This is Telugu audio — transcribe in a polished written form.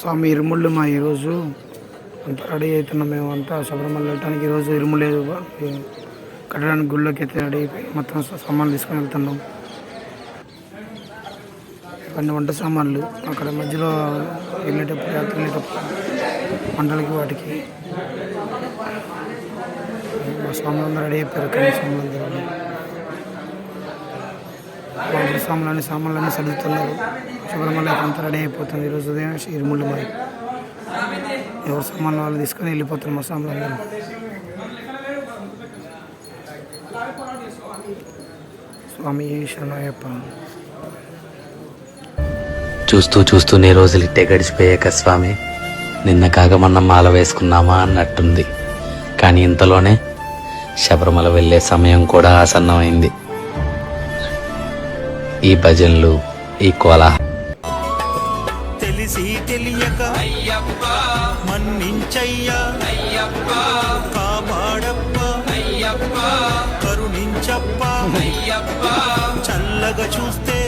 స్వామి ఇరుముళ్ళు మా ఈరోజు అంతా రెడీ అవుతున్నాం. మేము అంతా శబరిమల వెళ్ళటానికి ఈరోజు ఇరుములు కట్టడానికి గుళ్ళోకి అయితే రెడీ అయిపోయి మొత్తం సామాన్లు తీసుకొని వెళ్తున్నాం. ఇవన్నీ వంట సామాన్లు అక్కడ మధ్యలో వెళ్ళేటప్పుడు యాత్ర వెళ్ళేటప్పుడు వంటలకి వాటికి మా స్వాములందరూ రెడీ అయిపోయారు. కానీ సామాన్లన్నీ సర్దుతున్నారు. శబరిమల అంతా రెడీ అయిపోతుంది. ఈరోజు ఉదయం ఇరుముళ్ళు మరి ఎవరు సామాన్లు వాళ్ళు తీసుకొని వెళ్ళిపోతున్నారు మా స్వాములందరూ. స్వామి శరణయ్యప్ప. చూస్తూ చూస్తూనే రోజులు ఇట్టే గడిచిపోయాక స్వామి, నిన్న కాక మొన్న మాల వేసుకున్నామా అన్నట్టుంది. కానీ ఇంతలోనే శబరిమల వెళ్ళే సమయం కూడా ఆసన్నమైంది. ఈ భజనలు, ఈ కోలాహలం తెలిసి తెలియక మన్నించయ్యా కాపాడప్ప కరుణించప్ప చల్లగా చూస్తే